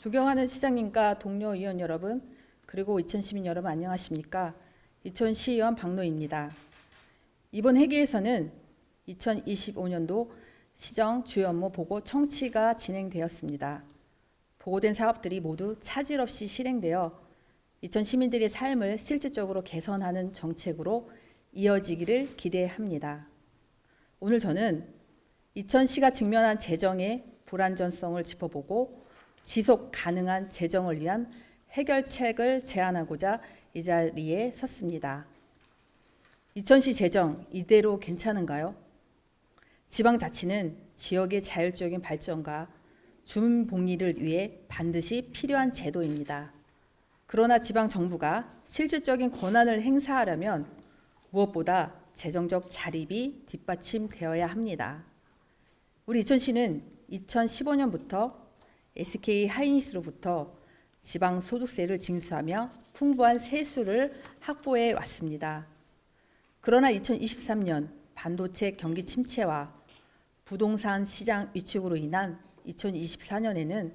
존경하는 시장님과 동료 의원 여러분, 그리고 이천 시민 여러분 안녕하십니까? 이천 시의원 박노희입니다. 이번 회기에서는 2025년도 시정 주요 업무 보고 청취가 진행되었습니다. 보고된 사업들이 모두 차질 없이 실행되어 이천 시민들의 삶을 실질적으로 개선하는 정책으로 이어지기를 기대합니다. 오늘 저는 이천시가 직면한 재정의 불안전성을 짚어보고 지속 가능한 재정을 위한 해결책을 제안하고자 이 자리에 섰습니다. 이천시 재정 이대로 괜찮은가요? 지방자치는 지역의 자율적인 발전과 주민복리를 위해 반드시 필요한 제도입니다. 그러나 지방정부가 실질적인 권한을 행사하려면 무엇보다 재정적 자립이 뒷받침되어야 합니다. 우리 이천시는 2015년부터 SK 하이닉스로부터 지방소득세를 징수하며 풍부한 세수를 확보해 왔습니다. 그러나 2023년 반도체 경기 침체와 부동산 시장 위축으로 인한 2024년에는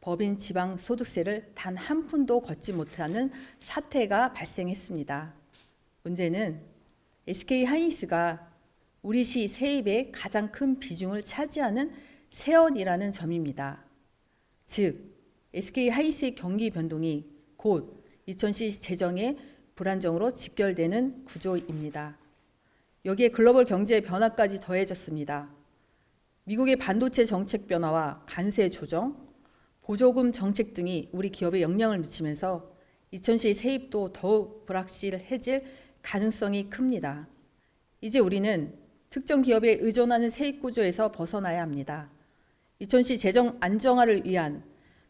법인 지방소득세를 단 한 푼도 걷지 못하는 사태가 발생했습니다. 문제는 SK 하이닉스가 우리 시 세입의 가장 큰 비중을 차지하는 세원이라는 점입니다. 즉, SK 하이닉스의 경기 변동이 곧 이천시 재정의 불안정으로 직결되는 구조입니다. 여기에 글로벌 경제의 변화까지 더해졌습니다. 미국의 반도체 정책 변화와 관세 조정, 보조금 정책 등이 우리 기업에 영향을 미치면서 이천시의 세입도 더욱 불확실해질 가능성이 큽니다. 이제 우리는 특정 기업에 의존하는 세입 구조에서 벗어나야 합니다. 이천시 재정 안정화를 위한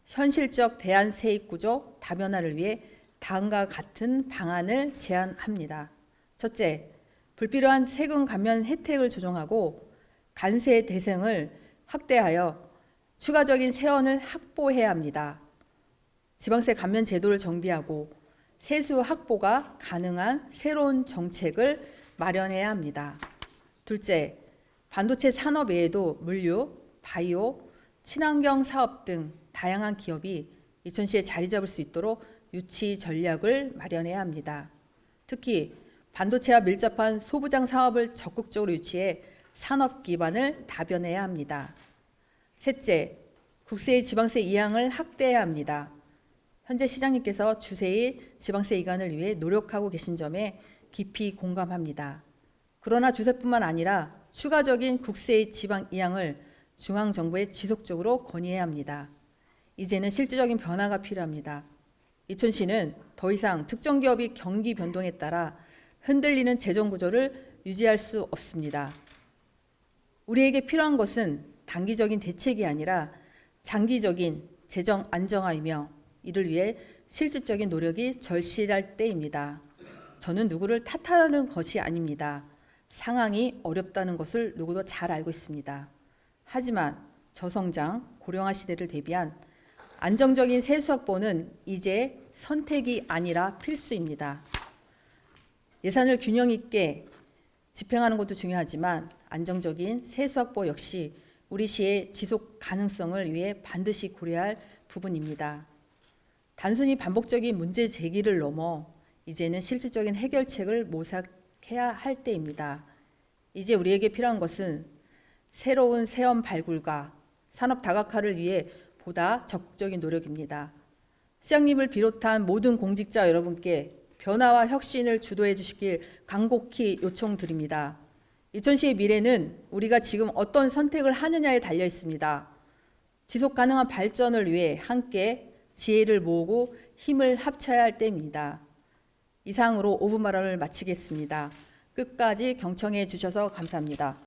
현실적 대안 세입 구조 다변화를 위해 다음과 같은 방안을 제안합니다. 첫째, 불필요한 세금 감면 혜택을 조정하고 관세 대상을 확대하여 추가적인 세원을 확보해야 합니다. 지방세 감면 제도를 정비하고 세수 확보가 가능한 새로운 정책을 마련해야 합니다. 둘째, 반도체 산업 외에도 물류, 바이오, 친환경 사업 등 다양한 기업이 이천시에 자리 잡을 수 있도록 유치 전략을 마련해야 합니다. 특히 반도체와 밀접한 소부장 사업을 적극적으로 유치해 산업 기반을 다변해야 합니다. 셋째, 국세의 지방세 이항을 확대해야 합니다. 현재 시장님께서 주세의 지방세 이관을 위해 노력하고 계신 점에 깊이 공감합니다. 그러나 주세뿐만 아니라 추가적인 국세의 지방 이항을 중앙정부에 지속적으로 건의해야 합니다. 이제는 실질적인 변화가 필요합니다. 이천시는 더 이상 특정 기업이 경기 변동에 따라 흔들리는 재정 구조를 유지할 수 없습니다. 우리에게 필요한 것은 단기적인 대책이 아니라 장기적인 재정 안정화이며 이를 위해 실질적인 노력이 절실할 때입니다. 저는 누구를 탓하는 것이 아닙니다. 상황이 어렵다는 것을 누구도 잘 알고 있습니다. 하지만 저성장, 고령화 시대를 대비한 안정적인 세수 확보는 이제 선택이 아니라 필수입니다. 예산을 균형 있게 집행하는 것도 중요하지만 안정적인 세수 확보 역시 우리 시의 지속 가능성을 위해 반드시 고려할 부분입니다. 단순히 반복적인 문제 제기를 넘어 이제는 실질적인 해결책을 모색해야 할 때입니다. 이제 우리에게 필요한 것은 새로운 세원 발굴과 산업 다각화를 위해 보다 적극적인 노력입니다. 시장님을 비롯한 모든 공직자 여러분께 변화와 혁신을 주도해 주시길 간곡히 요청드립니다. 이천시의 미래는 우리가 지금 어떤 선택을 하느냐에 달려 있습니다. 지속 가능한 발전을 위해 함께 지혜를 모으고 힘을 합쳐야 할 때입니다. 이상으로 5분 발언을 마치겠습니다. 끝까지 경청해 주셔서 감사합니다.